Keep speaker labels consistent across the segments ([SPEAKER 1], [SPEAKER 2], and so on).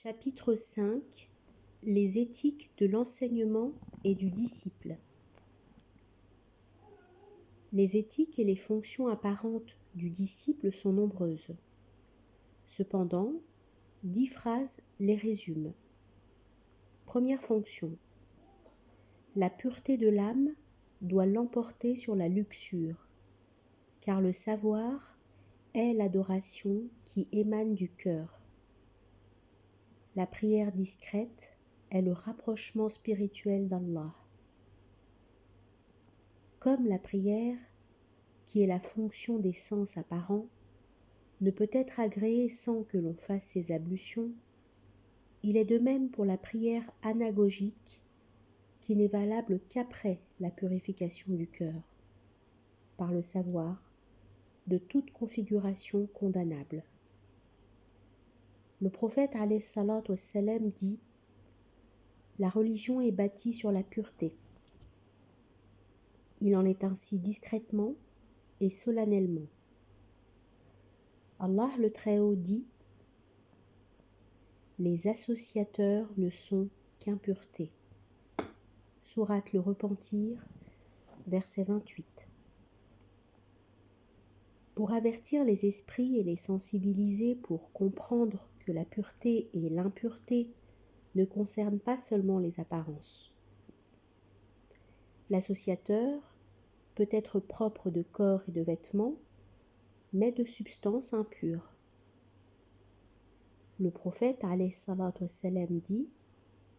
[SPEAKER 1] Chapitre 5 Les éthiques de l'enseignement et du disciple. Les éthiques et les fonctions apparentes du disciple sont nombreuses. Cependant, 10 phrases les résument. Première fonction. La pureté de l'âme doit l'emporter sur la luxure, car le savoir est l'adoration qui émane du cœur. La prière discrète est le rapprochement spirituel d'Allah. Comme la prière, qui est la fonction des sens apparents, ne peut être agréée sans que l'on fasse ses ablutions, il est de même pour la prière anagogique, qui n'est valable qu'après la purification du cœur, par le savoir, de toute configuration condamnable. Le prophète alayhi salatu wassalam dit « La religion est bâtie sur la pureté ». Il en est ainsi discrètement et solennellement. Allah le Très-Haut dit « Les associateurs ne sont qu'impureté ». Sourate le Repentir, verset 28. Pour avertir les esprits et les sensibiliser pour comprendre que la pureté et l'impureté ne concernent pas seulement les apparences. L'associateur peut être propre de corps et de vêtements, mais de substance impure. Le prophète alayhi salatu wassalam dit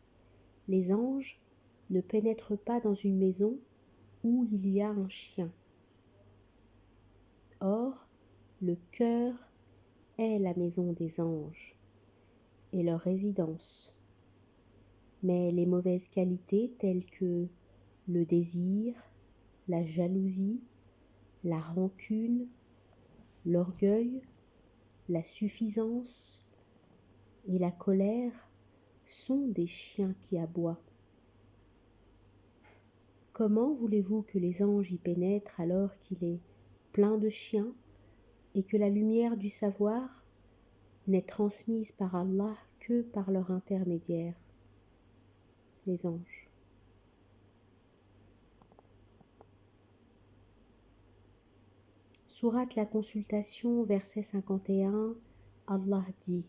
[SPEAKER 1] « Les anges ne pénètrent pas dans une maison où il y a un chien. Or, le cœur est la maison des anges et leur résidence. Mais les mauvaises qualités telles que le désir, la jalousie, la rancune, l'orgueil, la suffisance et la colère sont des chiens qui aboient. Comment voulez-vous que les anges y pénètrent alors qu'il est plein de chiens et que la lumière du savoir n'est transmise par Allah que par leur intermédiaire, les anges. Sourate la Consultation, verset 51, Allah dit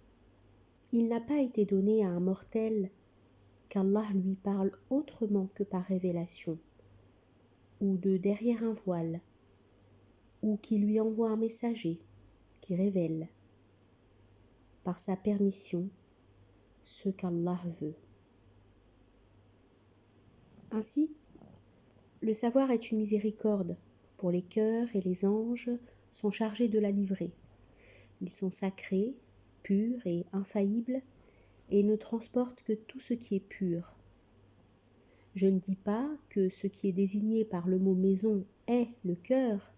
[SPEAKER 1] « Il n'a pas été donné à un mortel qu'Allah lui parle autrement que par révélation, ou de derrière un voile, ou qui lui envoie un messager qui révèle, par sa permission, ce qu'Allah veut. » Ainsi, le savoir est une miséricorde pour les cœurs et les anges sont chargés de la livrer. Ils sont sacrés, purs et infaillibles et ne transportent que tout ce qui est pur. Je ne dis pas que ce qui est désigné par le mot maison est le cœur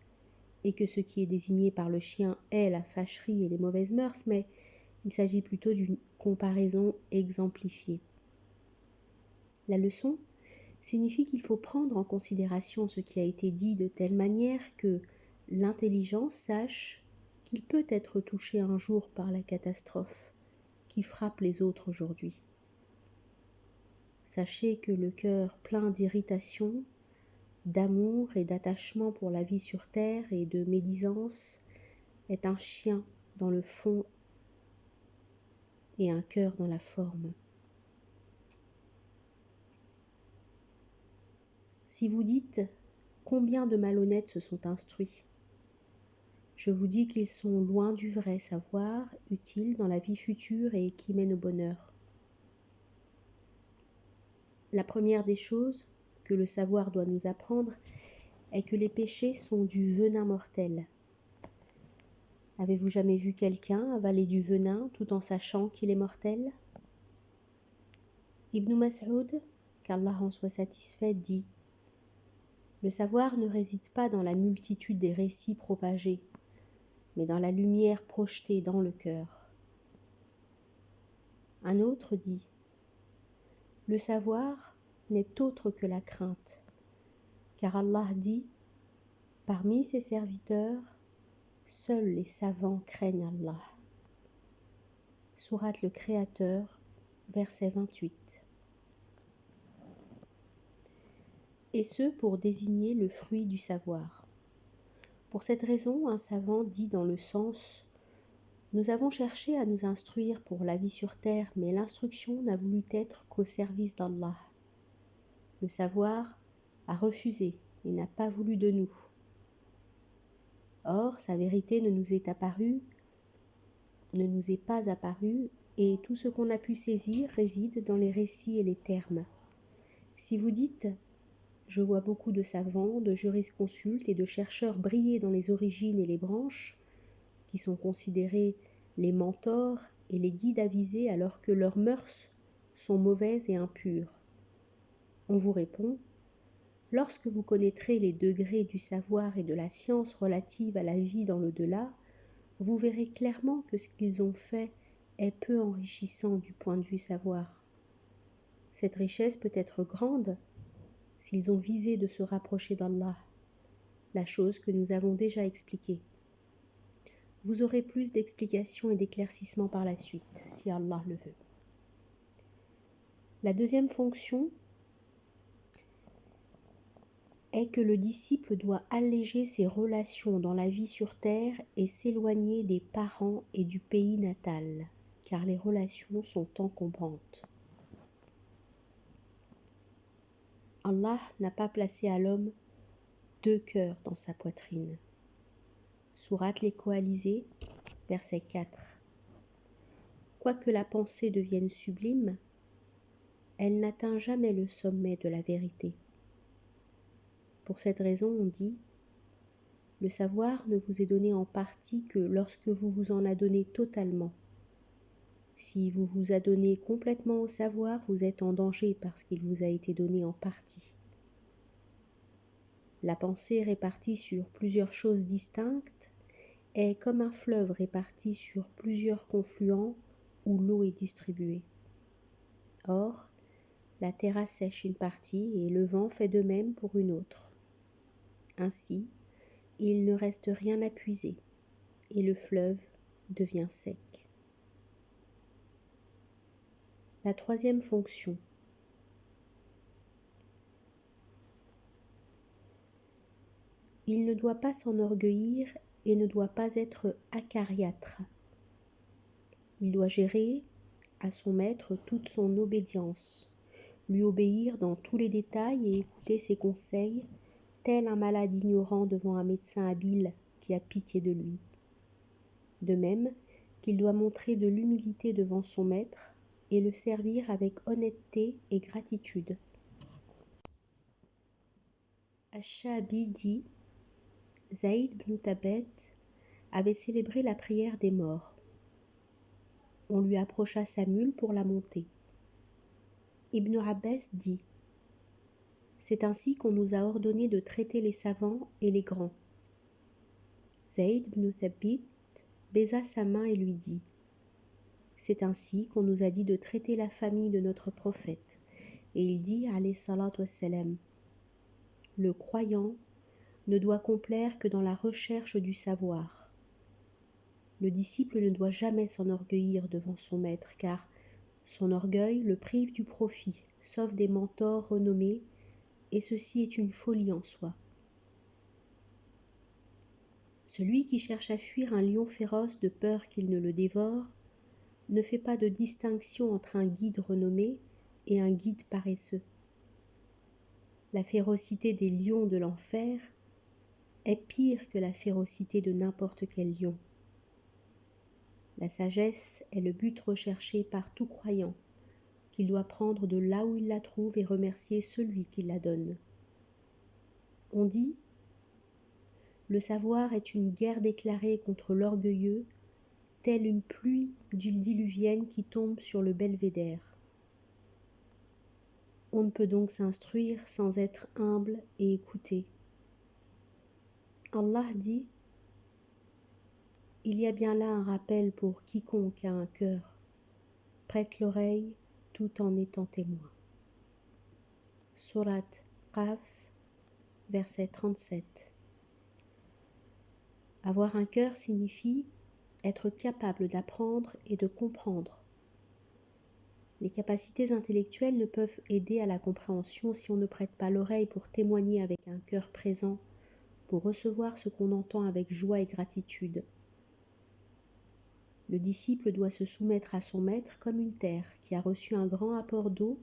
[SPEAKER 1] et que ce qui est désigné par le chien est la fâcherie et les mauvaises mœurs, mais il s'agit plutôt d'une comparaison exemplifiée. La leçon signifie qu'il faut prendre en considération ce qui a été dit de telle manière que l'intelligence sache qu'il peut être touché un jour par la catastrophe qui frappe les autres aujourd'hui. Sachez que le cœur plein d'irritation, d'amour et d'attachement pour la vie sur terre et de médisance est un chien dans le fond et un cœur dans la forme. Si vous dites « Combien de malhonnêtes se sont instruits ?» Je vous dis qu'ils sont loin du vrai savoir, utile dans la vie future et qui mène au bonheur. La première des choses que le savoir doit nous apprendre est que les péchés sont du venin mortel. Avez-vous jamais vu quelqu'un avaler du venin tout en sachant qu'il est mortel ? Ibn Mas'ud, qu'Allah en soit satisfait, dit « Le savoir ne réside pas dans la multitude des récits propagés, mais dans la lumière projetée dans le cœur. » Un autre dit « Le savoir n'est autre que la crainte, car Allah dit « Parmi ses serviteurs, seuls les savants craignent Allah. » Sourate le Créateur, verset 28. Et ce pour désigner le fruit du savoir. Pour cette raison, un savant dit dans le sens « Nous avons cherché à nous instruire pour la vie sur terre, mais l'instruction n'a voulu être qu'au service d'Allah. Le savoir a refusé et n'a pas voulu de nous. Or, sa vérité ne nous est pas apparue, et tout ce qu'on a pu saisir réside dans les récits et les termes. Si vous dites « Je vois beaucoup de savants, de jurisconsultes et de chercheurs briller dans les origines et les branches, qui sont considérés les mentors et les guides avisés alors que leurs mœurs sont mauvaises et impures. » On vous répond « Lorsque vous connaîtrez les degrés du savoir et de la science relative à la vie dans l'au-delà, vous verrez clairement que ce qu'ils ont fait est peu enrichissant du point de vue savoir. Cette richesse peut être grande s'ils ont visé de se rapprocher d'Allah, la chose que nous avons déjà expliquée. Vous aurez plus d'explications et d'éclaircissements par la suite, si Allah le veut. La deuxième fonction est que le disciple doit alléger ses relations dans la vie sur terre et s'éloigner des parents et du pays natal, car les relations sont encombrantes. Allah n'a pas placé à l'homme deux cœurs dans sa poitrine. Sourate les Coalisés, verset 4. Quoique la pensée devienne sublime, elle n'atteint jamais le sommet de la vérité. Pour cette raison, on dit « Le savoir ne vous est donné en partie que lorsque vous vous en adonnez totalement. Si vous vous adonnez complètement au savoir, vous êtes en danger parce qu'il vous a été donné en partie. » La pensée répartie sur plusieurs choses distinctes est comme un fleuve réparti sur plusieurs confluents où l'eau est distribuée. Or, la terre assèche une partie et le vent fait de même pour une autre. Ainsi, il ne reste rien à puiser et le fleuve devient sec. La troisième fonction. Il ne doit pas s'enorgueillir et ne doit pas être acariâtre. Il doit gérer à son maître toute son obédience, lui obéir dans tous les détails et écouter ses conseils, tel un malade ignorant devant un médecin habile qui a pitié de lui. De même qu'il doit montrer de l'humilité devant son maître et le servir avec honnêteté et gratitude. Ash-Sha'bi dit « Zaïd ibn Thabit avait célébré la prière des morts. On lui approcha sa mule pour la monter. Ibn Abbas dit « C'est ainsi qu'on nous a ordonné de traiter les savants et les grands. » Zaïd ibn Thabit baisa sa main et lui dit « C'est ainsi qu'on nous a dit de traiter la famille de notre prophète. » Et il dit alayhi salatu wassalam, « Le croyant ne doit complaire que dans la recherche du savoir. Le disciple ne doit jamais s'enorgueillir devant son maître, car son orgueil le prive du profit, sauf des mentors renommés, et ceci est une folie en soi. Celui qui cherche à fuir un lion féroce de peur qu'il ne le dévore, ne fait pas de distinction entre un guide renommé et un guide paresseux. La férocité des lions de l'enfer est pire que la férocité de n'importe quel lion. La sagesse est le but recherché par tout croyant, qu'il doit prendre de là où il la trouve et remercier celui qui la donne. On dit « Le savoir est une guerre déclarée contre l'orgueilleux, telle une pluie d'huile diluvienne qui tombe sur le belvédère. » On ne peut donc s'instruire sans être humble et écouter. Allah dit « Il y a bien là un rappel pour quiconque a un cœur. Prête l'oreille tout en étant témoin. » Sourate Qaf, verset 37. Avoir un cœur signifie être capable d'apprendre et de comprendre. Les capacités intellectuelles ne peuvent aider à la compréhension si on ne prête pas l'oreille pour témoigner avec un cœur présent, pour recevoir ce qu'on entend avec joie et gratitude. Le disciple doit se soumettre à son maître comme une terre qui a reçu un grand apport d'eau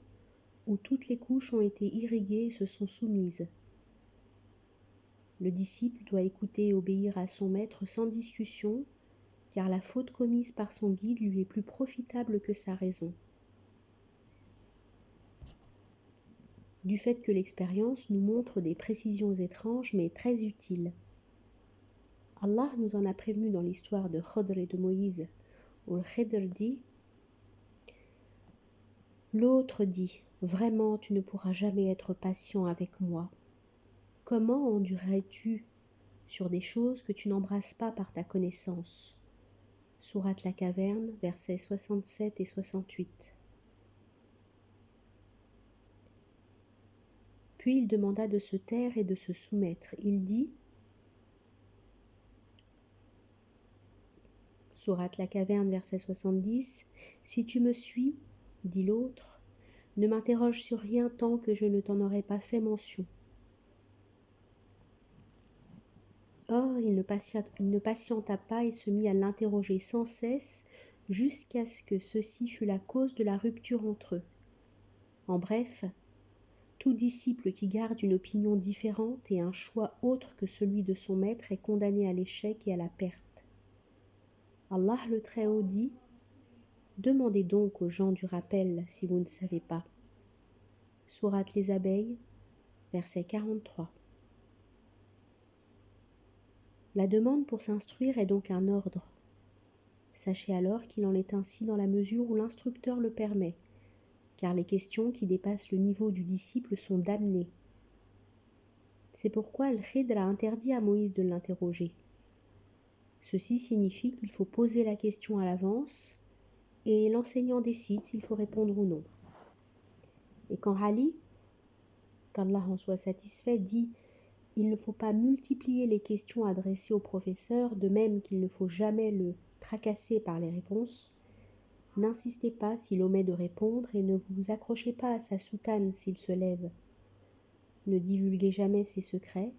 [SPEAKER 1] où toutes les couches ont été irriguées et se sont soumises. Le disciple doit écouter et obéir à son maître sans discussion, car la faute commise par son guide lui est plus profitable que sa raison. Du fait que l'expérience nous montre des précisions étranges mais très utiles. Allah nous en a prévenu dans l'histoire de Khidr et de Moïse, où le Khidr dit « L'autre dit, vraiment tu ne pourras jamais être patient avec moi. Comment endurerais-tu sur des choses que tu n'embrasses pas par ta connaissance ?» Sourate la Caverne, versets 67 et 68. Puis il demanda de se taire et de se soumettre. Il dit, Sourate la Caverne, verset 70, « Si tu me suis, dit l'autre, ne m'interroge sur rien tant que je ne t'en aurai pas fait mention. » Or, il ne patienta pas et se mit à l'interroger sans cesse jusqu'à ce que ceci fût la cause de la rupture entre eux. En bref, tout disciple qui garde une opinion différente et un choix autre que celui de son maître est condamné à l'échec et à la perte. Allah le Très-Haut dit « Demandez donc aux gens du rappel si vous ne savez pas. » Sourate les abeilles, verset 43. La demande pour s'instruire est donc un ordre. Sachez alors qu'il en est ainsi dans la mesure où l'instructeur le permet, car les questions qui dépassent le niveau du disciple sont damnées. C'est pourquoi Al-Khidr a interdit à Moïse de l'interroger. Ceci signifie qu'il faut poser la question à l'avance et l'enseignant décide s'il faut répondre ou non. Et quand Ali, qu'Allah en soit satisfait, dit « Il ne faut pas multiplier les questions adressées au professeur, de même qu'il ne faut jamais le tracasser par les réponses. N'insistez pas s'il omet de répondre et ne vous accrochez pas à sa soutane s'il se lève. Ne divulguez jamais ses secrets,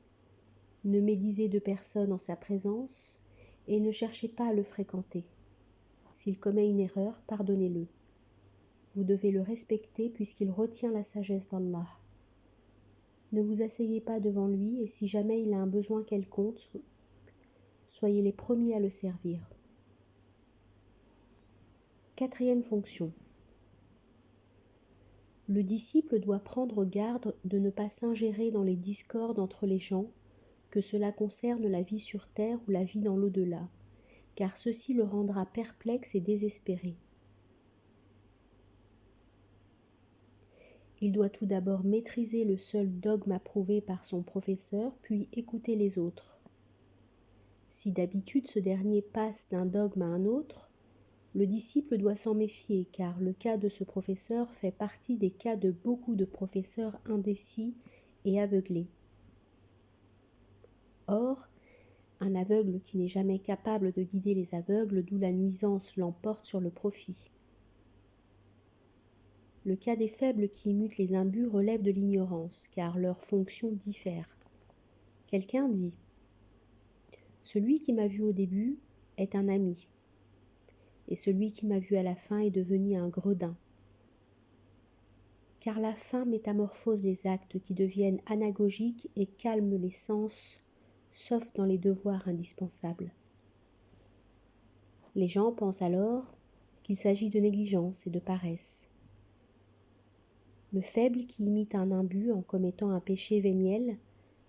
[SPEAKER 1] ne médisez de personne en sa présence et ne cherchez pas à le fréquenter. S'il commet une erreur, pardonnez-le. Vous devez le respecter puisqu'il retient la sagesse d'Allah. Ne vous asseyez pas devant lui et si jamais il a un besoin quelconque, soyez les premiers à le servir. Quatrième fonction. Le disciple doit prendre garde de ne pas s'ingérer dans les discordes entre les gens, que cela concerne la vie sur terre ou la vie dans l'au-delà, car ceci le rendra perplexe et désespéré. Il doit tout d'abord maîtriser le seul dogme approuvé par son professeur, puis écouter les autres. Si d'habitude ce dernier passe d'un dogme à un autre, le disciple doit s'en méfier, car le cas de ce professeur fait partie des cas de beaucoup de professeurs indécis et aveuglés. Or, un aveugle qui n'est jamais capable de guider les aveugles, d'où la nuisance l'emporte sur le profit. Le cas des faibles qui imitent les imbus relève de l'ignorance, car leurs fonctions diffèrent. Quelqu'un dit « Celui qui m'a vu au début est un ami, et celui qui m'a vu à la fin est devenu un gredin. » Car la fin métamorphose les actes qui deviennent anagogiques et calme les sens, sauf dans les devoirs indispensables. Les gens pensent alors qu'il s'agit de négligence et de paresse. Le faible qui imite un imbu en commettant un péché véniel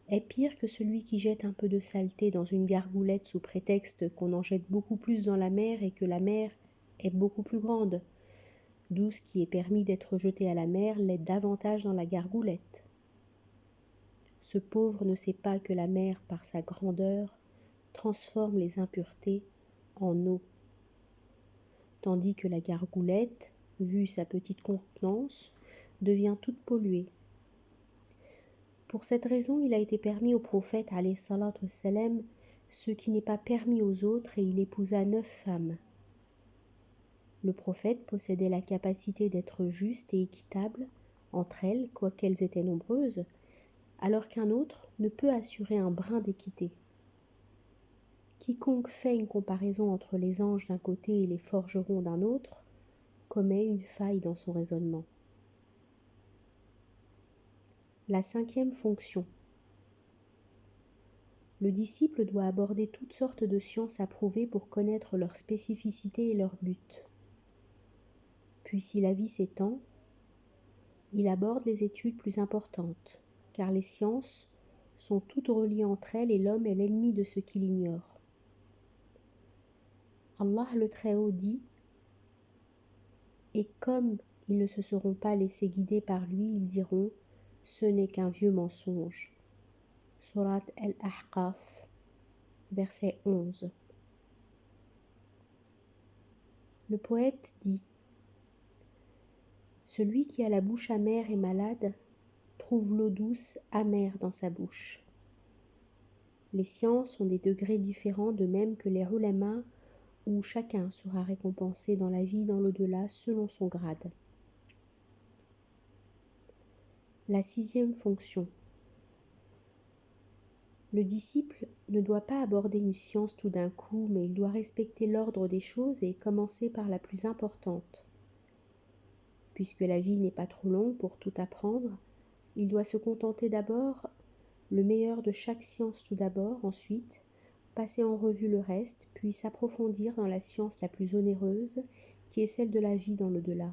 [SPEAKER 1] est pire que celui qui jette un peu de saleté dans une gargoulette sous prétexte qu'on en jette beaucoup plus dans la mer et que la mer est beaucoup plus grande, d'où ce qui est permis d'être jeté à la mer l'est davantage dans la gargoulette. Ce pauvre ne sait pas que la mer, par sa grandeur, transforme les impuretés en eau, tandis que la gargoulette, vue sa petite contenance, devient toute polluée. Pour cette raison, il a été permis au prophète alayhi salatu wassalam ce qui n'est pas permis aux autres et il épousa 9 femmes. Le prophète possédait la capacité d'être juste et équitable entre elles, quoiqu'elles étaient nombreuses, alors qu'un autre ne peut assurer un brin d'équité. Quiconque fait une comparaison entre les anges d'un côté et les forgerons d'un autre commet une faille dans son raisonnement. La 5e fonction. Le disciple doit aborder toutes sortes de sciences approuvées pour connaître leurs spécificités et leurs buts. Puis si la vie s'étend, il aborde les études plus importantes, car les sciences sont toutes reliées entre elles et l'homme est l'ennemi de ce qu'il ignore. Allah le Très-Haut dit « Et comme ils ne se seront pas laissés guider par lui, ils diront « Ce n'est qu'un vieux mensonge ». Surat Al-Ahqaf, verset 11. Le poète dit « Celui qui a la bouche amère et malade trouve l'eau douce amère dans sa bouche. » Les sciences ont des degrés différents, de même que les ulama, où chacun sera récompensé dans la vie dans l'au-delà selon son grade. La 6e fonction. Le disciple ne doit pas aborder une science tout d'un coup, mais il doit respecter l'ordre des choses et commencer par la plus importante. Puisque la vie n'est pas trop longue pour tout apprendre, il doit se contenter d'abord le meilleur de chaque science tout d'abord, ensuite passer en revue le reste, puis s'approfondir dans la science la plus onéreuse, qui est celle de la vie dans l'au-delà,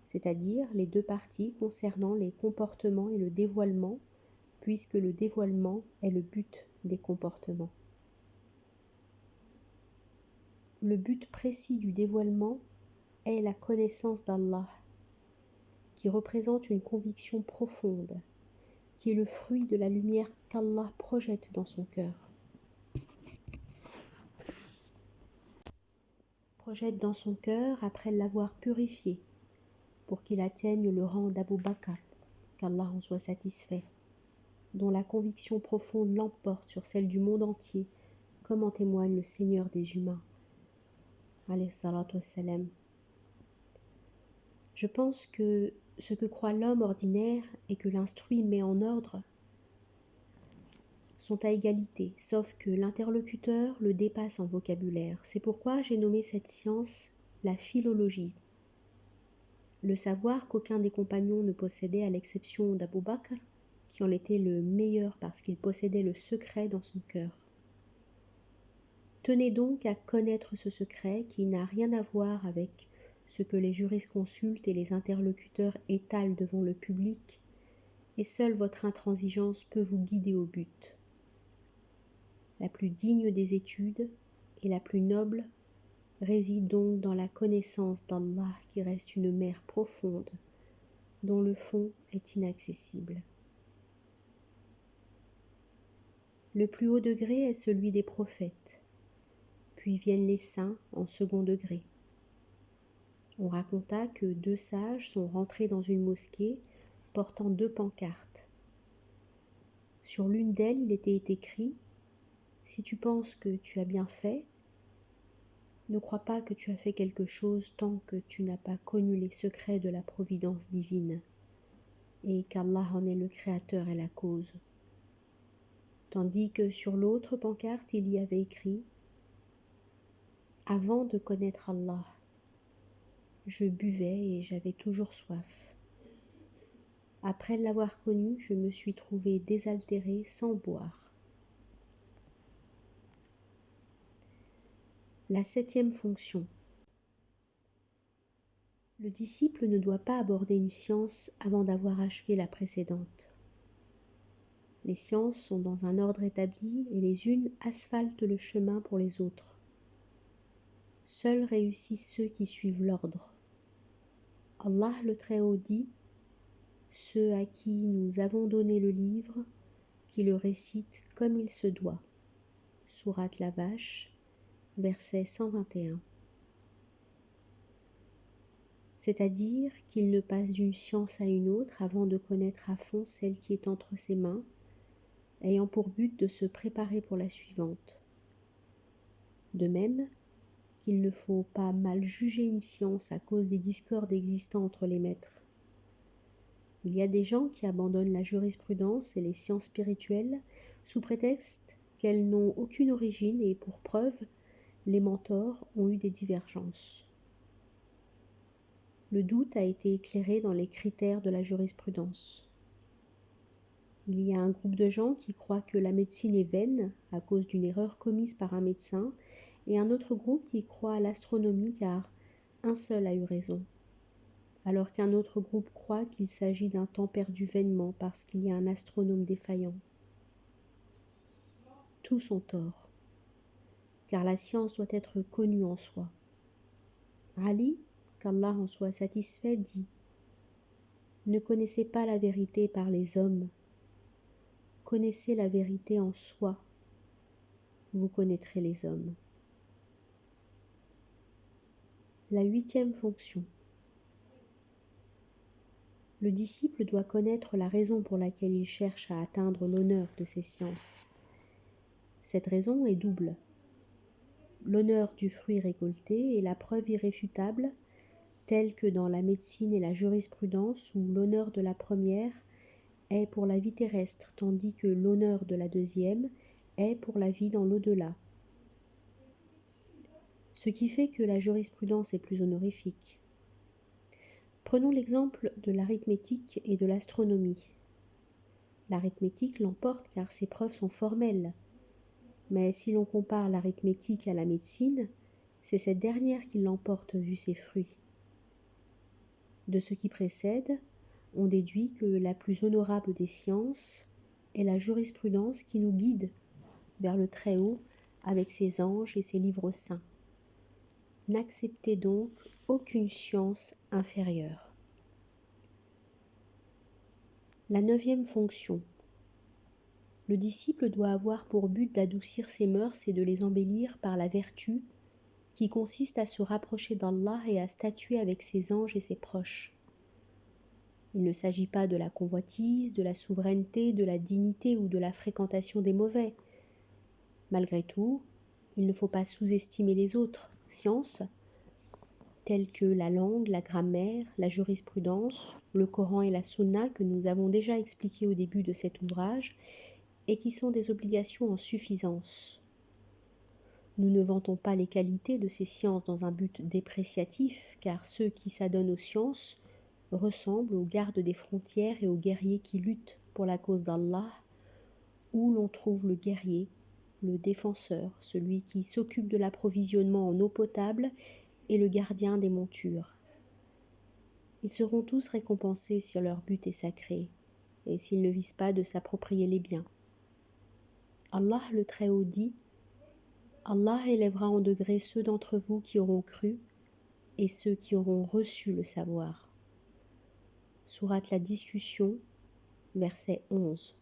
[SPEAKER 1] c'est-à-dire les 2 parties concernant les comportements et le dévoilement, puisque le dévoilement est le but des comportements. Le but précis du dévoilement est la connaissance d'Allah, qui représente une conviction profonde, qui est le fruit de la lumière qu'Allah projette dans son cœur. Projette dans son cœur après l'avoir purifié, pour qu'il atteigne le rang d'Abu Bakr, qu'Allah en soit satisfait, dont la conviction profonde l'emporte sur celle du monde entier, comme en témoigne le Seigneur des humains. Alayhi salatu wassalam. Je pense que ce que croit l'homme ordinaire et que l'instruit met en ordre sont à égalité, sauf que l'interlocuteur le dépasse en vocabulaire. C'est pourquoi j'ai nommé cette science la philologie. Le savoir qu'aucun des compagnons ne possédait à l'exception d'Abu Bakr, qui en était le meilleur parce qu'il possédait le secret dans son cœur. Tenez donc à connaître ce secret qui n'a rien à voir avec ce que les jurisconsultes et les interlocuteurs étalent devant le public, et seule votre intransigeance peut vous guider au but. La plus digne des études et la plus noble réside donc dans la connaissance d'Allah qui reste une mer profonde, dont le fond est inaccessible. Le plus haut degré est celui des prophètes, puis viennent les saints en second degré. On raconta que 2 sages sont rentrés dans une mosquée portant 2 pancartes. Sur l'une d'elles, il était écrit « Si tu penses que tu as bien fait, ne crois pas que tu as fait quelque chose tant que tu n'as pas connu les secrets de la providence divine et qu'Allah en est le créateur et la cause. » Tandis que sur l'autre pancarte, il y avait écrit « Avant de connaître Allah, je buvais et j'avais toujours soif. Après l'avoir connu, je me suis trouvé désaltéré sans boire. » La 7e fonction. Le disciple ne doit pas aborder une science avant d'avoir achevé la précédente. Les sciences sont dans un ordre établi et les unes asphaltent le chemin pour les autres. Seuls réussissent ceux qui suivent l'ordre. Allah le Très-Haut dit « Ceux à qui nous avons donné le livre, qui le récitent comme il se doit. » Sourate la Vache, verset 121. C'est-à-dire qu'il ne passe d'une science à une autre avant de connaître à fond celle qui est entre ses mains, ayant pour but de se préparer pour la suivante. De même qu'il ne faut pas mal juger une science à cause des discordes existants entre les maîtres. Il y a des gens qui abandonnent la jurisprudence et les sciences spirituelles sous prétexte qu'elles n'ont aucune origine et pour preuve, les mentors ont eu des divergences. Le doute a été éclairé dans les critères de la jurisprudence. Il y a un groupe de gens qui croient que la médecine est vaine à cause d'une erreur commise par un médecin et un autre groupe qui croit à l'astronomie car un seul a eu raison, alors qu'un autre groupe croit qu'il s'agit d'un temps perdu vainement parce qu'il y a un astronome défaillant. Tous ont tort, car la science doit être connue en soi. Ali, qu'Allah en soit satisfait, dit « Ne connaissez pas la vérité par les hommes, connaissez la vérité en soi, vous connaîtrez les hommes. » La 8e fonction. Le disciple doit connaître la raison pour laquelle il cherche à atteindre l'honneur de ces sciences. Cette raison est double. L'honneur du fruit récolté est la preuve irréfutable, telle que dans la médecine et la jurisprudence où l'honneur de la première est pour la vie terrestre, tandis que l'honneur de la deuxième est pour la vie dans l'au-delà. Ce qui fait que la jurisprudence est plus honorifique. Prenons l'exemple de l'arithmétique et de l'astronomie. L'arithmétique l'emporte car ses preuves sont formelles. Mais si l'on compare l'arithmétique à la médecine, c'est cette dernière qui l'emporte vu ses fruits. De ce qui précède, on déduit que la plus honorable des sciences est la jurisprudence qui nous guide vers le Très-Haut avec ses anges et ses livres saints. N'acceptez donc aucune science inférieure. La 9e fonction. Le disciple doit avoir pour but d'adoucir ses mœurs et de les embellir par la vertu qui consiste à se rapprocher d'Allah et à statuer avec ses anges et ses proches. Il ne s'agit pas de la convoitise, de la souveraineté, de la dignité ou de la fréquentation des mauvais. Malgré tout, il ne faut pas sous-estimer les autres sciences, telles que la langue, la grammaire, la jurisprudence, le Coran et la Sunna que nous avons déjà expliqués au début de cet ouvrage et qui sont des obligations en suffisance. Nous ne vantons pas les qualités de ces sciences dans un but dépréciatif, car ceux qui s'adonnent aux sciences ressemblent aux gardes des frontières et aux guerriers qui luttent pour la cause d'Allah, où l'on trouve le guerrier, le défenseur, celui qui s'occupe de l'approvisionnement en eau potable et le gardien des montures. Ils seront tous récompensés si leur but est sacré et s'ils ne visent pas de s'approprier les biens. Allah le Très-Haut dit « Allah élèvera en degrés ceux d'entre vous qui auront cru et ceux qui auront reçu le savoir. » Sourate la discussion, verset 11.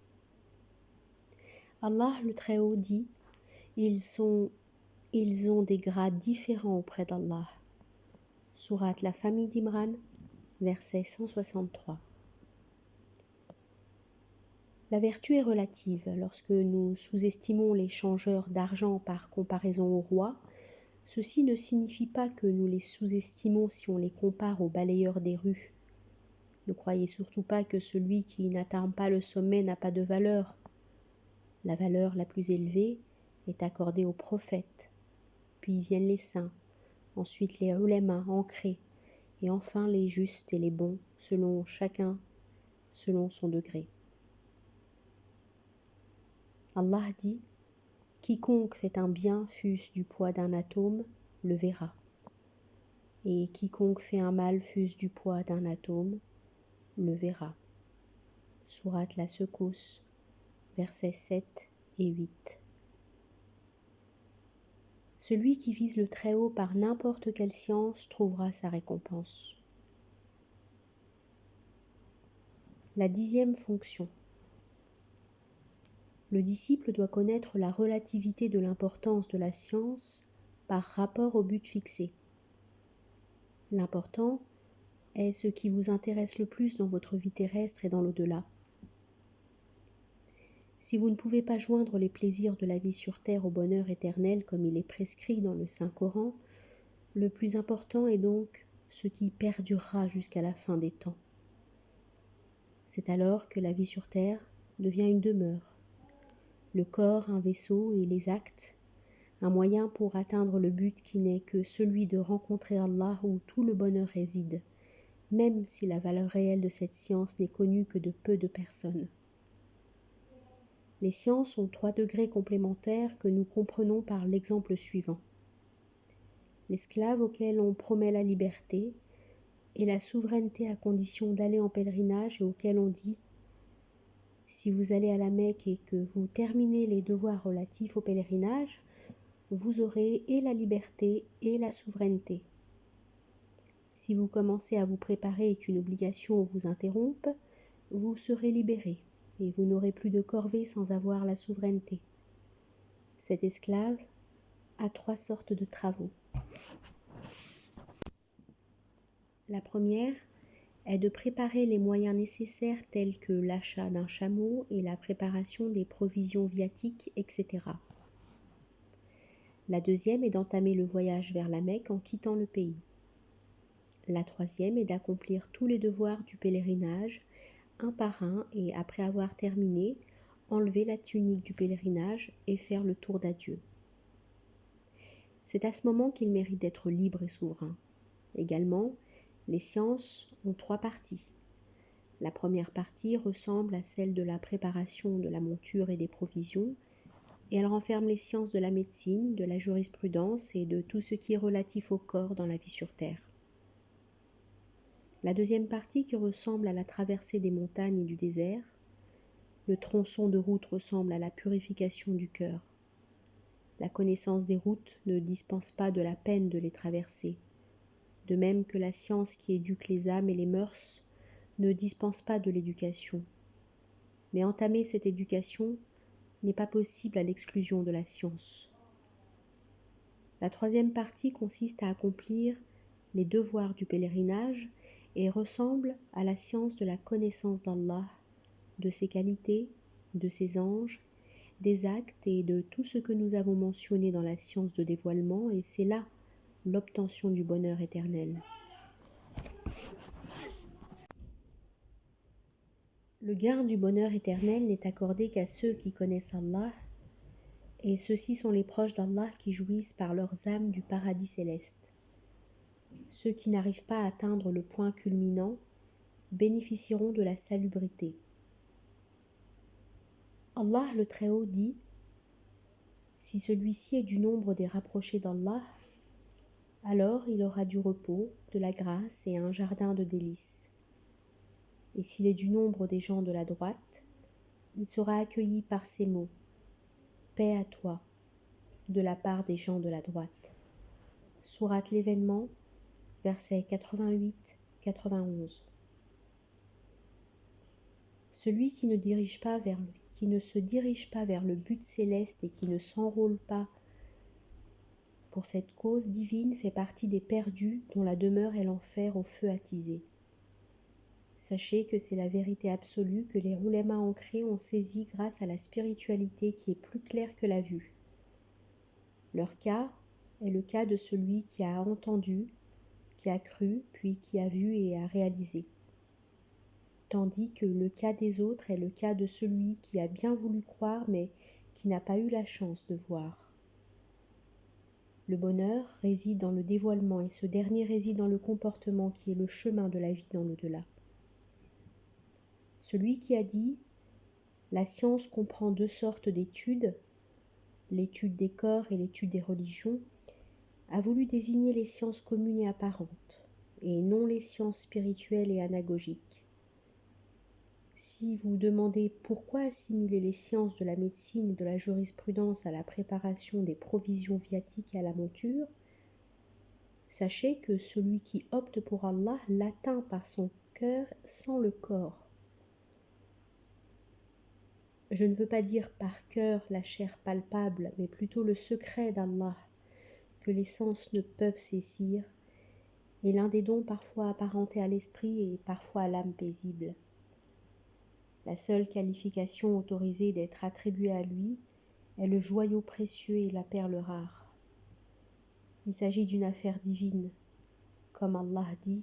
[SPEAKER 1] Allah le Très-Haut dit « Ils ont des grades différents auprès d'Allah. » Sourate la famille d'Imran, verset 163. La vertu est relative. Lorsque nous sous-estimons les changeurs d'argent par comparaison aux rois, ceci ne signifie pas que nous les sous-estimons si on les compare aux balayeurs des rues. Ne croyez surtout pas que celui qui n'atteint pas le sommet n'a pas de valeur. La valeur la plus élevée est accordée aux prophètes, puis viennent les saints, ensuite les ulama ancrés, et enfin les justes et les bons, chacun selon son degré. Allah dit « Quiconque fait un bien fût-ce du poids d'un atome, le verra. Et quiconque fait un mal fût-ce du poids d'un atome, le verra. » Sourate la Secousse, versets 7 et 8. Celui qui vise le Très-Haut par n'importe quelle science trouvera sa récompense. La 10e fonction. Le disciple doit connaître la relativité de l'importance de la science par rapport au but fixé. L'important est ce qui vous intéresse le plus dans votre vie terrestre et dans l'au-delà. Si vous ne pouvez pas joindre les plaisirs de la vie sur terre au bonheur éternel comme il est prescrit dans le Saint-Coran, le plus important est donc ce qui perdurera jusqu'à la fin des temps. C'est alors que la vie sur terre devient une demeure, le corps un vaisseau et les actes un moyen pour atteindre le but qui n'est que celui de rencontrer Allah où tout le bonheur réside, même si la valeur réelle de cette science n'est connue que de peu de personnes. Les sciences ont 3 degrés complémentaires que nous comprenons par l'exemple suivant. L'esclave auquel on promet la liberté et la souveraineté à condition d'aller en pèlerinage et auquel on dit « Si vous allez à la Mecque et que vous terminez les devoirs relatifs au pèlerinage, vous aurez et la liberté et la souveraineté. Si vous commencez à vous préparer et qu'une obligation vous interrompe, vous serez libéré et vous n'aurez plus de corvée sans avoir la souveraineté. » Cet esclave a 3 sortes de travaux. La première est de préparer les moyens nécessaires tels que l'achat d'un chameau et la préparation des provisions viatiques, etc. La deuxième est d'entamer le voyage vers la Mecque en quittant le pays. La troisième est d'accomplir tous les devoirs du pèlerinage, un par un, et après avoir terminé, enlever la tunique du pèlerinage et faire le tour d'adieu. C'est à ce moment qu'il mérite d'être libre et souverain. Également, les sciences ont 3 parties. La première partie ressemble à celle de la préparation de la monture et des provisions, et elle renferme les sciences de la médecine, de la jurisprudence et de tout ce qui est relatif au corps dans la vie sur terre. La deuxième partie, qui ressemble à la traversée des montagnes et du désert, le tronçon de route ressemble à la purification du cœur. La connaissance des routes ne dispense pas de la peine de les traverser, de même que la science qui éduque les âmes et les mœurs ne dispense pas de l'éducation. Mais entamer cette éducation n'est pas possible à l'exclusion de la science. La troisième partie consiste à accomplir les devoirs du pèlerinage et ressemble à la science de la connaissance d'Allah, de ses qualités, de ses anges, des actes et de tout ce que nous avons mentionné dans la science de dévoilement, et c'est là l'obtention du bonheur éternel. Le gain du bonheur éternel n'est accordé qu'à ceux qui connaissent Allah, et ceux-ci sont les proches d'Allah qui jouissent par leurs âmes du paradis céleste. Ceux qui n'arrivent pas à atteindre le point culminant bénéficieront de la salubrité. Allah le Très-Haut dit : si celui-ci est du nombre des rapprochés d'Allah, alors il aura du repos, de la grâce et un jardin de délices. Et s'il est du nombre des gens de la droite, il sera accueilli par ces mots : paix à toi, de la part des gens de la droite. Sourate l'Événement, versets 88-91. Celui qui ne se dirige pas vers le but céleste et qui ne s'enrôle pas pour cette cause divine fait partie des perdus dont la demeure est l'enfer au feu attisé. Sachez que c'est la vérité absolue que les ulémas ancrés ont saisie grâce à la spiritualité qui est plus claire que la vue. Leur cas est le cas de celui qui a entendu, qui a cru, puis qui a vu et a réalisé. Tandis que le cas des autres est le cas de celui qui a bien voulu croire mais qui n'a pas eu la chance de voir. Le bonheur réside dans le dévoilement et ce dernier réside dans le comportement qui est le chemin de la vie dans l'au-delà. Celui qui a dit « La science comprend 2 sortes d'études, l'étude des corps et l'étude des religions », a voulu désigner les sciences communes et apparentes, et non les sciences spirituelles et anagogiques. Si vous demandez pourquoi assimiler les sciences de la médecine et de la jurisprudence à la préparation des provisions viatiques et à la monture, sachez que celui qui opte pour Allah l'atteint par son cœur sans le corps. Je ne veux pas dire par cœur la chair palpable, mais plutôt le secret d'Allah, que les sens ne peuvent saisir, et l'un des dons parfois apparentés à l'esprit et parfois à l'âme paisible. La seule qualification autorisée d'être attribuée à lui est le joyau précieux et la perle rare. Il s'agit d'une affaire divine, comme Allah dit,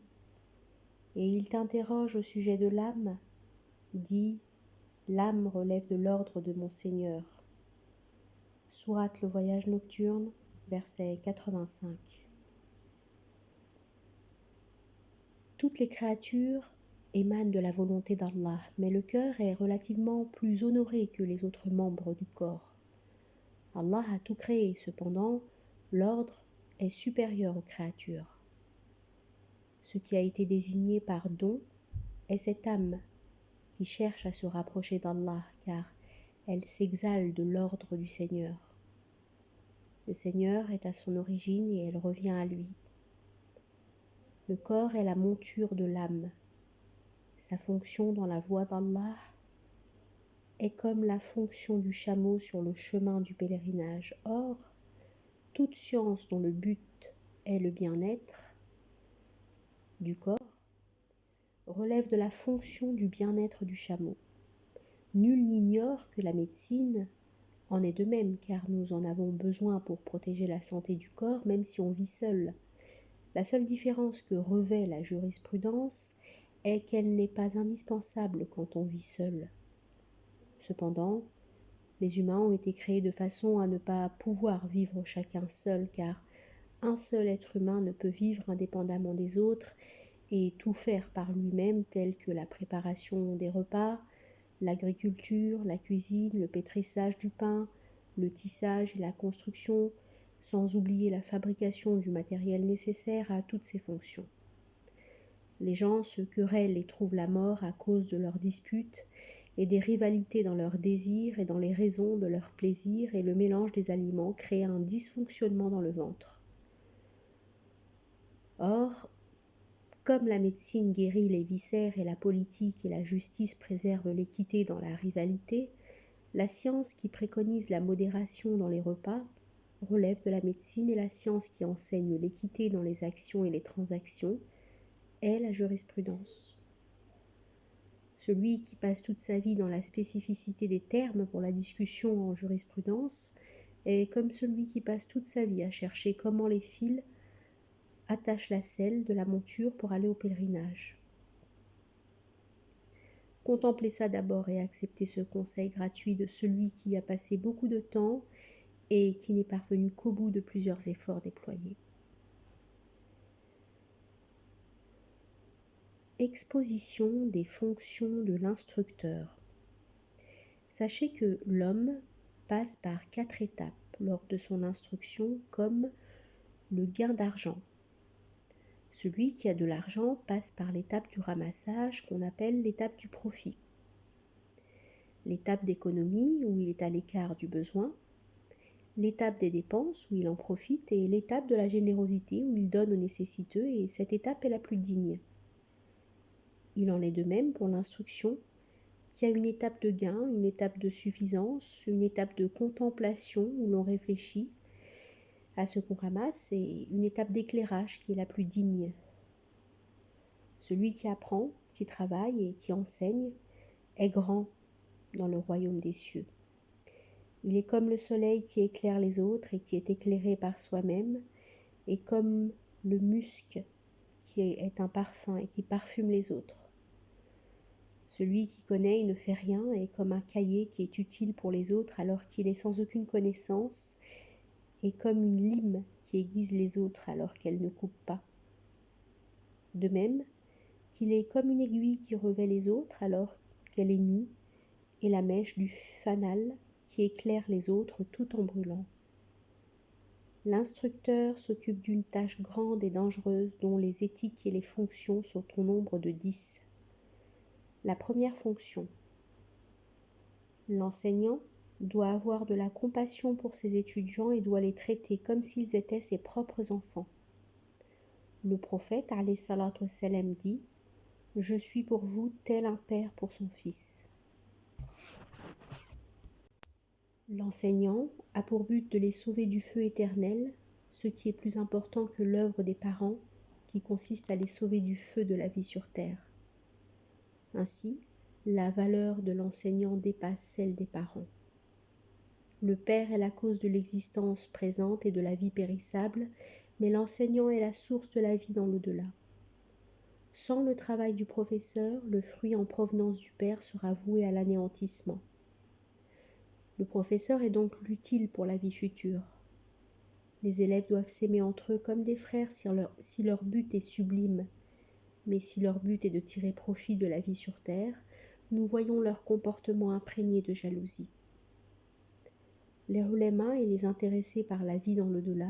[SPEAKER 1] et il t'interroge au sujet de l'âme, dit, l'âme relève de l'ordre de mon Seigneur. Sourate le voyage nocturne, verset 85. Toutes les créatures émanent de la volonté d'Allah, mais le cœur est relativement plus honoré que les autres membres du corps. Allah a tout créé, cependant, l'ordre est supérieur aux créatures. Ce qui a été désigné par don est cette âme qui cherche à se rapprocher d'Allah, car elle s'exale de l'ordre du Seigneur. Le Seigneur est à son origine et elle revient à lui. Le corps est la monture de l'âme. Sa fonction dans la voie d'Allah est comme la fonction du chameau sur le chemin du pèlerinage. Or, toute science dont le but est le bien-être du corps relève de la fonction du bien-être du chameau. Nul n'ignore que la médecine en est de même, car nous en avons besoin pour protéger la santé du corps, même si on vit seul. La seule différence que revêt la jurisprudence est qu'elle n'est pas indispensable quand on vit seul. Cependant, les humains ont été créés de façon à ne pas pouvoir vivre chacun seul, car un seul être humain ne peut vivre indépendamment des autres et tout faire par lui-même, tel que la préparation des repas, l'agriculture, la cuisine, le pétrissage du pain, le tissage et la construction, sans oublier la fabrication du matériel nécessaire à toutes ces fonctions. Les gens se querellent et trouvent la mort à cause de leurs disputes et des rivalités dans leurs désirs et dans les raisons de leurs plaisirs, et le mélange des aliments crée un dysfonctionnement dans le ventre. Or, comme la médecine guérit les viscères et la politique et la justice préservent l'équité dans la rivalité, la science qui préconise la modération dans les repas relève de la médecine, et la science qui enseigne l'équité dans les actions et les transactions est la jurisprudence. Celui qui passe toute sa vie dans la spécificité des termes pour la discussion en jurisprudence est comme celui qui passe toute sa vie à chercher comment les fils attachent la selle de la monture pour aller au pèlerinage. Contemplez ça d'abord et acceptez ce conseil gratuit de celui qui y a passé beaucoup de temps et qui n'est parvenu qu'au bout de plusieurs efforts déployés. Exposition des fonctions de l'instructeur. Sachez que l'homme passe par 4 étapes lors de son instruction, comme le gain d'argent. Celui qui a de l'argent passe par l'étape du ramassage qu'on appelle l'étape du profit, l'étape d'économie où il est à l'écart du besoin, l'étape des dépenses où il en profite et l'étape de la générosité où il donne aux nécessiteux, et cette étape est la plus digne. Il en est de même pour l'instruction qui a une étape de gain, une étape de suffisance, une étape de contemplation où l'on réfléchit à ce qu'on ramasse et une étape d'éclairage qui est la plus digne. Celui qui apprend, qui travaille et qui enseigne est grand dans le royaume des cieux. Il est comme le soleil qui éclaire les autres et qui est éclairé par soi-même, et comme le musc qui est un parfum et qui parfume les autres. Celui qui connaît et ne fait rien est comme un cahier qui est utile pour les autres alors qu'il est sans aucune connaissance, et comme une lime qui aiguise les autres alors qu'elle ne coupe pas. De même qu'il est comme une aiguille qui revêt les autres alors qu'elle est nue, et la mèche du fanal qui éclaire les autres tout en brûlant. L'instructeur s'occupe d'une tâche grande et dangereuse dont les éthiques et les fonctions sont au nombre de 10. La première fonction. L'enseignant doit avoir de la compassion pour ses étudiants et doit les traiter comme s'ils étaient ses propres enfants. Le prophète, alayhi salatu wassalam, dit « Je suis pour vous tel un père pour son fils ». L'enseignant a pour but de les sauver du feu éternel, ce qui est plus important que l'œuvre des parents, qui consiste à les sauver du feu de la vie sur terre. Ainsi, la valeur de l'enseignant dépasse celle des parents. Le père est la cause de l'existence présente et de la vie périssable, mais l'enseignant est la source de la vie dans l'au-delà. Sans le travail du professeur, le fruit en provenance du père sera voué à l'anéantissement. Le professeur est donc l'utile pour la vie future. Les élèves doivent s'aimer entre eux comme des frères si leur but est sublime, mais si leur but est de tirer profit de la vie sur terre, nous voyons leur comportement imprégné de jalousie. Les ulémas et les intéressés par la vie dans l'au-delà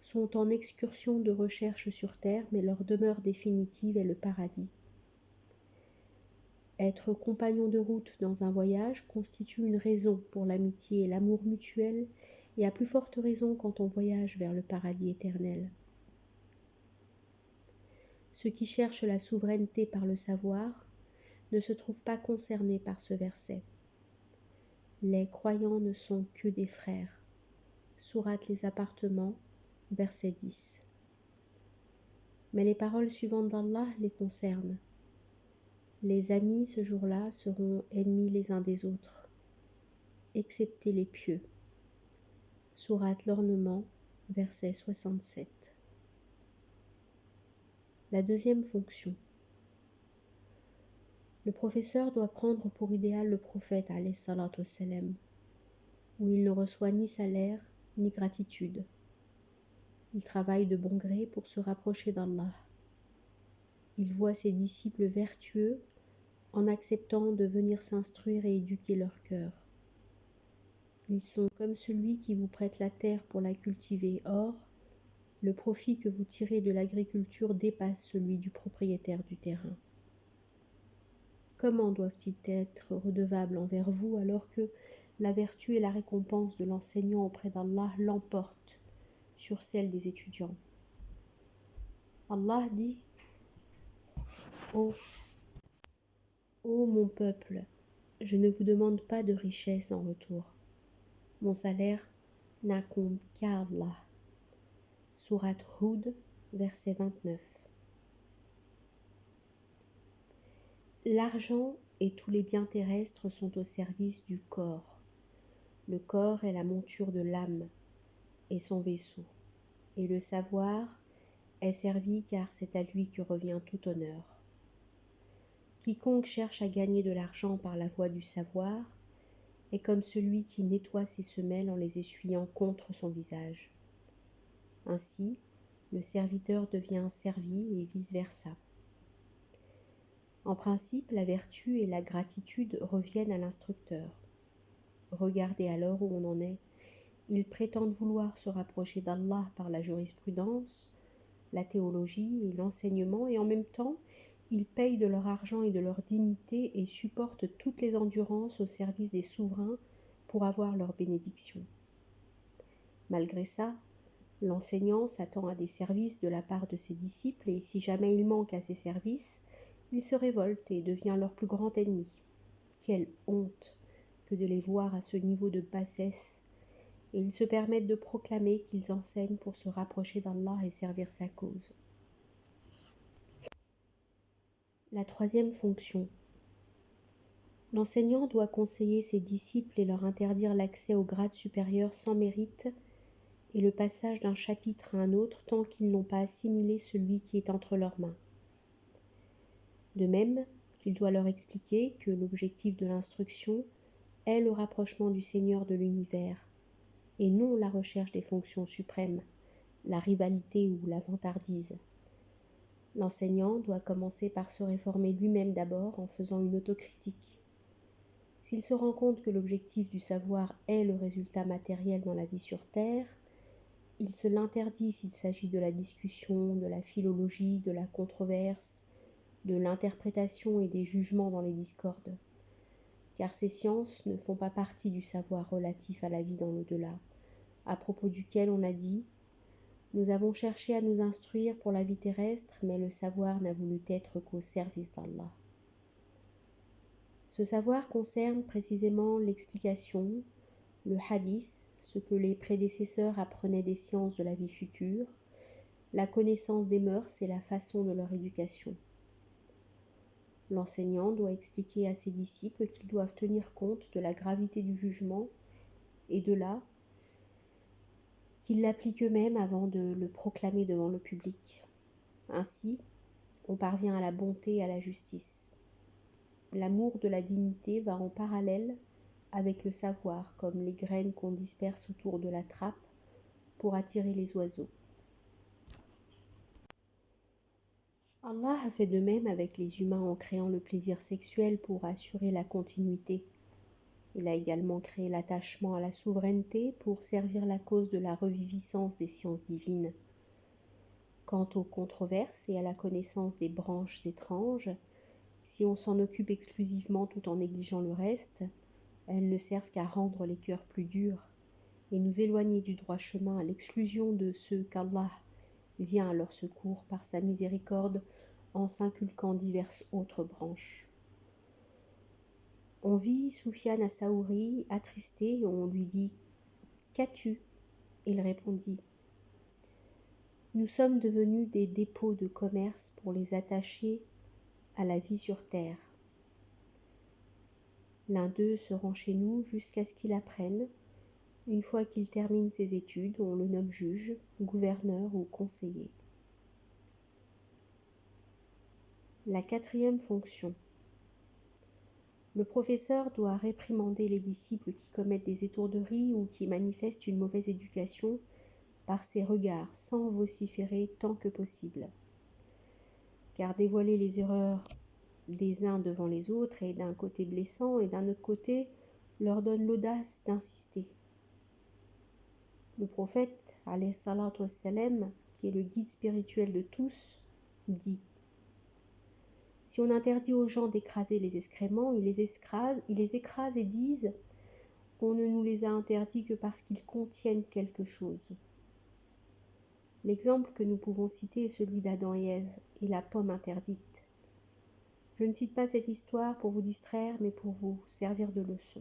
[SPEAKER 1] sont en excursion de recherche sur terre, mais leur demeure définitive est le paradis. Être compagnon de route dans un voyage constitue une raison pour l'amitié et l'amour mutuel, et à plus forte raison quand on voyage vers le paradis éternel. Ceux qui cherchent la souveraineté par le savoir ne se trouvent pas concernés par ce verset. Les croyants ne sont que des frères. Sourate Les Appartements, verset 10. Mais les paroles suivantes d'Allah les concernent. Les amis ce jour-là seront ennemis les uns des autres, excepté les pieux. Sourate L'Ornement, verset 67. La deuxième fonction. Le professeur doit prendre pour idéal le prophète alayhi salatu wassalam, où il ne reçoit ni salaire ni gratitude. Il travaille de bon gré pour se rapprocher d'Allah. Il voit ses disciples vertueux en acceptant de venir s'instruire et éduquer leur cœur. Ils sont comme celui qui vous prête la terre pour la cultiver. Or, le profit que vous tirez de l'agriculture dépasse celui du propriétaire du terrain. Comment doivent-ils être redevables envers vous alors que la vertu et la récompense de l'enseignant auprès d'Allah l'emportent sur celle des étudiants? Allah dit: Ô mon peuple, je ne vous demande pas de richesse en retour. Mon salaire n'incombe qu'à Allah. Sourate Hud, verset 29. L'argent et tous les biens terrestres sont au service du corps. Le corps est la monture de l'âme et son vaisseau, et le savoir est servi car c'est à lui que revient tout honneur. Quiconque cherche à gagner de l'argent par la voie du savoir est comme celui qui nettoie ses semelles en les essuyant contre son visage. Ainsi, le serviteur devient servi et vice-versa. En principe, la vertu et la gratitude reviennent à l'instructeur. Regardez alors où on en est. Ils prétendent vouloir se rapprocher d'Allah par la jurisprudence, la théologie et l'enseignement, et en même temps, ils payent de leur argent et de leur dignité et supportent toutes les endurances au service des souverains pour avoir leur bénédiction. Malgré ça, l'enseignant s'attend à des services de la part de ses disciples, et si jamais il manque à ces services, il se révolte et devient leur plus grand ennemi. Quelle honte que de les voir à ce niveau de bassesse, et ils se permettent de proclamer qu'ils enseignent pour se rapprocher d'Allah et servir sa cause. La troisième fonction. L'enseignant doit conseiller ses disciples et leur interdire l'accès au grade supérieur sans mérite et le passage d'un chapitre à un autre tant qu'ils n'ont pas assimilé celui qui est entre leurs mains. De même qu'il doit leur expliquer que l'objectif de l'instruction est le rapprochement du Seigneur de l'univers, et non la recherche des fonctions suprêmes, la rivalité ou la vantardise. L'enseignant doit commencer par se réformer lui-même d'abord en faisant une autocritique. S'il se rend compte que l'objectif du savoir est le résultat matériel dans la vie sur terre, il se l'interdit s'il s'agit de la discussion, de la philologie, de la controverse, de l'interprétation et des jugements dans les discordes, car ces sciences ne font pas partie du savoir relatif à la vie dans l'au-delà, à propos duquel on a dit « Nous avons cherché à nous instruire pour la vie terrestre, mais le savoir n'a voulu être qu'au service d'Allah. » Ce savoir concerne précisément l'explication, le hadith, ce que les prédécesseurs apprenaient des sciences de la vie future, la connaissance des mœurs et la façon de leur éducation. L'enseignant doit expliquer à ses disciples qu'ils doivent tenir compte de la gravité du jugement et de là qu'ils l'appliquent eux-mêmes avant de le proclamer devant le public. Ainsi, on parvient à la bonté et à la justice. L'amour de la dignité va en parallèle avec le savoir, comme les graines qu'on disperse autour de la trappe pour attirer les oiseaux. Allah a fait de même avec les humains en créant le plaisir sexuel pour assurer la continuité. Il a également créé l'attachement à la souveraineté pour servir la cause de la reviviscence des sciences divines. Quant aux controverses et à la connaissance des branches étranges, si on s'en occupe exclusivement tout en négligeant le reste, elles ne servent qu'à rendre les cœurs plus durs et nous éloigner du droit chemin à l'exclusion de ceux qu'Allah vient à leur secours par sa miséricorde en s'inculquant diverses autres branches. On vit Soufiane Assaouri attristé et on lui dit « Qu'as-tu » Il répondit « Nous sommes devenus des dépôts de commerce pour les attacher à la vie sur terre. L'un d'eux se rend chez nous jusqu'à ce qu'il apprenne. Une fois qu'il termine ses études, on le nomme juge, gouverneur ou conseiller. » La quatrième fonction. Le professeur doit réprimander les disciples qui commettent des étourderies ou qui manifestent une mauvaise éducation par ses regards, sans vociférer tant que possible. Car dévoiler les erreurs des uns devant les autres est d'un côté blessant et d'un autre côté leur donne l'audace d'insister. Le prophète, alayhi salatu wassalam, qui est le guide spirituel de tous, dit « Si on interdit aux gens d'écraser les excréments, ils les écrasent et disent « On ne nous les a interdits que parce qu'ils contiennent quelque chose. » L'exemple que nous pouvons citer est celui d'Adam et Ève et la pomme interdite. Je ne cite pas cette histoire pour vous distraire, mais pour vous servir de leçon.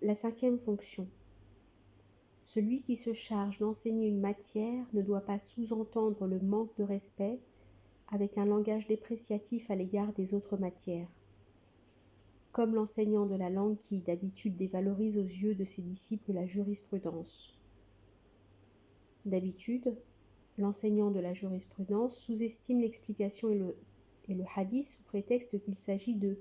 [SPEAKER 1] La cinquième fonction. Celui qui se charge d'enseigner une matière ne doit pas sous-entendre le manque de respect avec un langage dépréciatif à l'égard des autres matières. Comme l'enseignant de la langue qui, d'habitude, dévalorise aux yeux de ses disciples la jurisprudence. D'habitude, l'enseignant de la jurisprudence sous-estime l'explication et le hadith sous prétexte qu'il s'agit de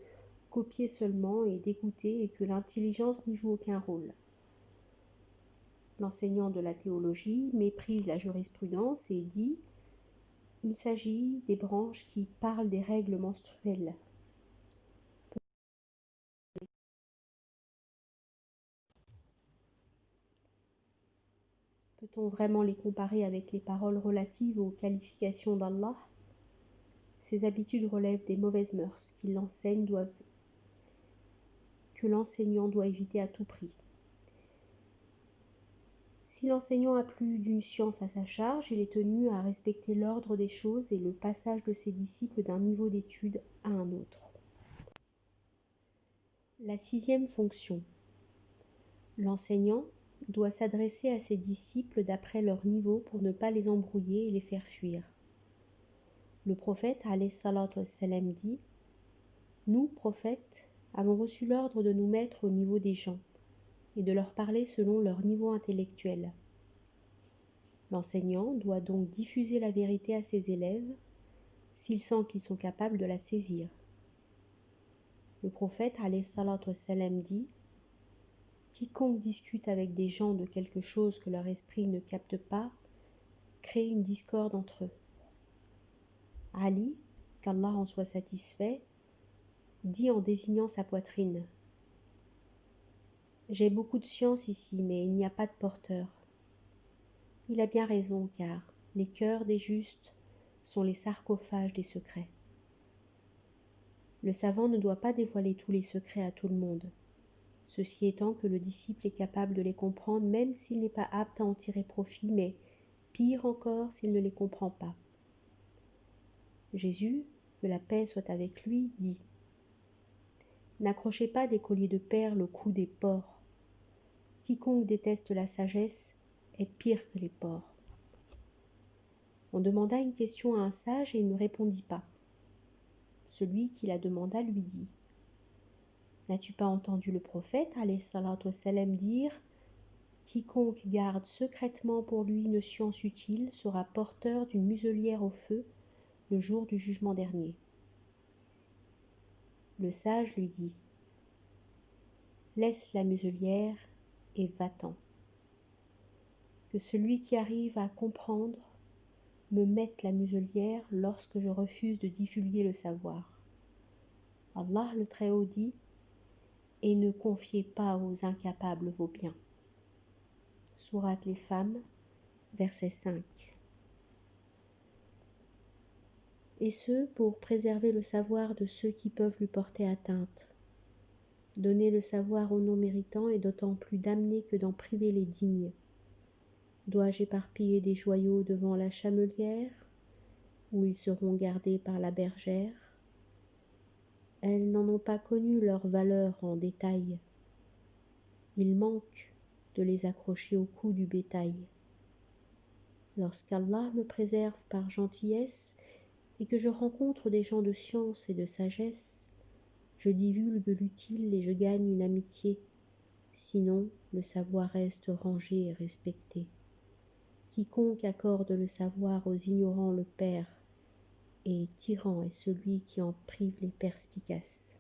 [SPEAKER 1] copier seulement et d'écouter et que l'intelligence n'y joue aucun rôle. L'enseignant de la théologie méprise la jurisprudence et dit « Il s'agit des branches qui parlent des règles menstruelles. » Peut-on vraiment les comparer avec les paroles relatives aux qualifications d'Allah ? Ces habitudes relèvent des mauvaises mœurs que l'enseignant doit éviter à tout prix. Si l'enseignant a plus d'une science à sa charge, il est tenu à respecter l'ordre des choses et le passage de ses disciples d'un niveau d'étude à un autre. La sixième fonction. L'enseignant doit s'adresser à ses disciples d'après leur niveau pour ne pas les embrouiller et les faire fuir. Le prophète, alayhi salatu wassalam, dit « Nous, prophètes, avons reçu l'ordre de nous mettre au niveau des gens et de leur parler selon leur niveau intellectuel. » L'enseignant doit donc diffuser la vérité à ses élèves s'il sent qu'ils sont capables de la saisir. Le prophète, alayhi salatu wassalam, dit « Quiconque discute avec des gens de quelque chose que leur esprit ne capte pas, crée une discorde entre eux. » Ali, qu'Allah en soit satisfait, dit en désignant sa poitrine « J'ai beaucoup de science ici, mais il n'y a pas de porteur. » Il a bien raison, car les cœurs des justes sont les sarcophages des secrets. Le savant ne doit pas dévoiler tous les secrets à tout le monde, ceci étant que le disciple est capable de les comprendre même s'il n'est pas apte à en tirer profit, mais pire encore s'il ne les comprend pas. Jésus, que la paix soit avec lui, dit « N'accrochez pas des colliers de perles au cou des porcs. Quiconque déteste la sagesse est pire que les porcs. » On demanda une question à un sage et il ne répondit pas. Celui qui la demanda lui dit « N'as-tu pas entendu le prophète, alayhi salatu wassalam, dire « Quiconque garde secrètement pour lui une science utile sera porteur d'une muselière au feu le jour du jugement dernier. » Le sage lui dit « Laisse la muselière et va-t'en. Que celui qui arrive à comprendre me mette la muselière lorsque je refuse de divulguer le savoir. » Allah le Très-Haut dit « Et ne confiez pas aux incapables vos biens. » Sourate les femmes, verset 5. Et ce, pour préserver le savoir de ceux qui peuvent lui porter atteinte. Donner le savoir aux non-méritants est d'autant plus damné que d'en priver les dignes. Dois-je éparpiller des joyaux devant la chamelière, où ils seront gardés par la bergère? Elles n'en ont pas connu leur valeur en détail. Il manque de les accrocher au cou du bétail. Lorsqu'Allah me préserve par gentillesse et que je rencontre des gens de science et de sagesse, je divulgue l'utile et je gagne une amitié. Sinon, le savoir reste rangé et respecté. Quiconque accorde le savoir aux ignorants le perd, et tyran est celui qui en prive les perspicaces.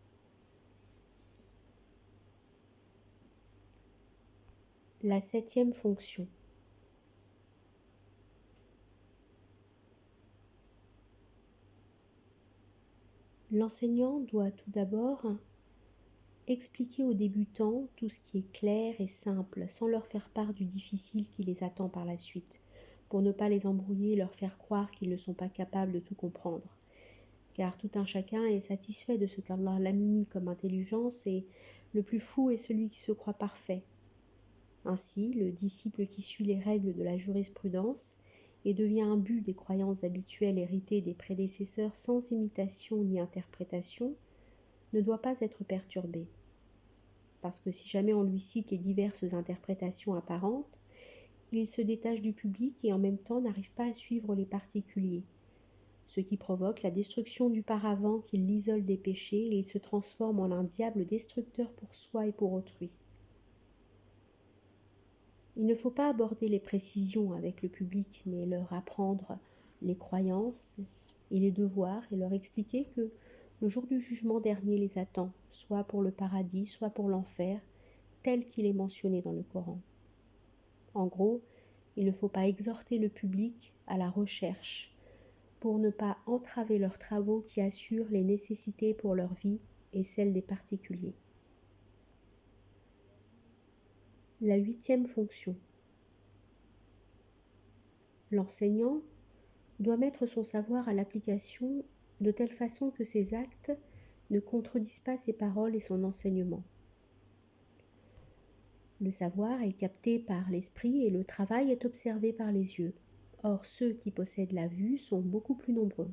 [SPEAKER 1] La 7e fonction. L'enseignant doit tout d'abord expliquer aux débutants tout ce qui est clair et simple, sans leur faire part du difficile qui les attend par la suite, pour ne pas les embrouiller et leur faire croire qu'ils ne sont pas capables de tout comprendre. Car tout un chacun est satisfait de ce qu'Allah l'a muni comme intelligence, et le plus fou est celui qui se croit parfait. Ainsi, le disciple qui suit les règles de la jurisprudence et devient imbu des croyances habituelles héritées des prédécesseurs sans imitation ni interprétation, ne doit pas être perturbé. Parce que si jamais on lui cite les diverses interprétations apparentes, il se détache du public et en même temps n'arrive pas à suivre les particuliers, ce qui provoque la destruction du paravent qui l'isole des péchés et il se transforme en un diable destructeur pour soi et pour autrui. Il ne faut pas aborder les précisions avec le public, mais leur apprendre les croyances et les devoirs et leur expliquer que le jour du jugement dernier les attend, soit pour le paradis, soit pour l'enfer, tel qu'il est mentionné dans le Coran. En gros, il ne faut pas exhorter le public à la recherche pour ne pas entraver leurs travaux qui assurent les nécessités pour leur vie et celles des particuliers. La 8e fonction. L'enseignant doit mettre son savoir à l'application de telle façon que ses actes ne contredisent pas ses paroles et son enseignement. Le savoir est capté par l'esprit et le travail est observé par les yeux. Or, ceux qui possèdent la vue sont beaucoup plus nombreux.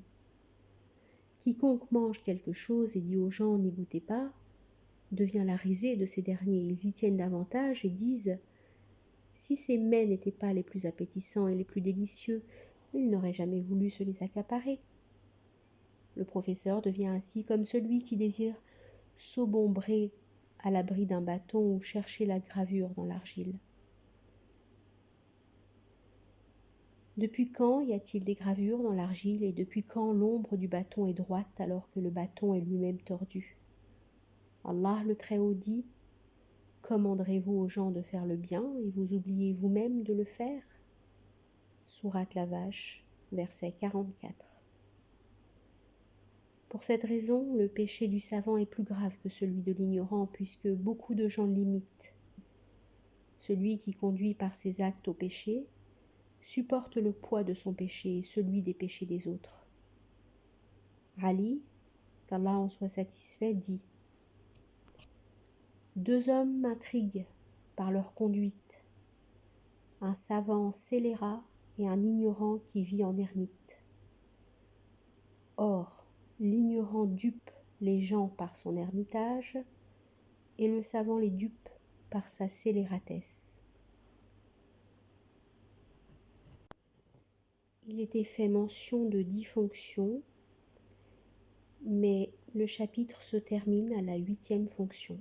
[SPEAKER 1] Quiconque mange quelque chose et dit aux gens « n'y goûtez pas » devient la risée de ces derniers. Ils y tiennent davantage et disent « si ces mets n'étaient pas les plus appétissants et les plus délicieux, ils n'auraient jamais voulu se les accaparer. » Le professeur devient ainsi comme celui qui désire s'aubombrer à l'abri d'un bâton ou chercher la gravure dans l'argile. Depuis quand y a-t-il des gravures dans l'argile et depuis quand l'ombre du bâton est droite alors que le bâton est lui-même tordu? Allah le Très-Haut dit « Commanderez-vous aux gens de faire le bien et vous oubliez vous-même de le faire » Sourate la Vache, verset 44. Pour cette raison, le péché du savant est plus grave que celui de l'ignorant, puisque beaucoup de gens l'imitent. Celui qui conduit par ses actes au péché supporte le poids de son péché et celui des péchés des autres. Ali, qu'Allah en soit satisfait, dit « Deux hommes m'intriguent par leur conduite, un savant scélérat et un ignorant qui vit en ermite. Or, l'ignorant dupe les gens par son ermitage, et le savant les dupe par sa scélératesse. » il était fait mention de 10 fonctions, mais le chapitre se termine à la 8e fonction.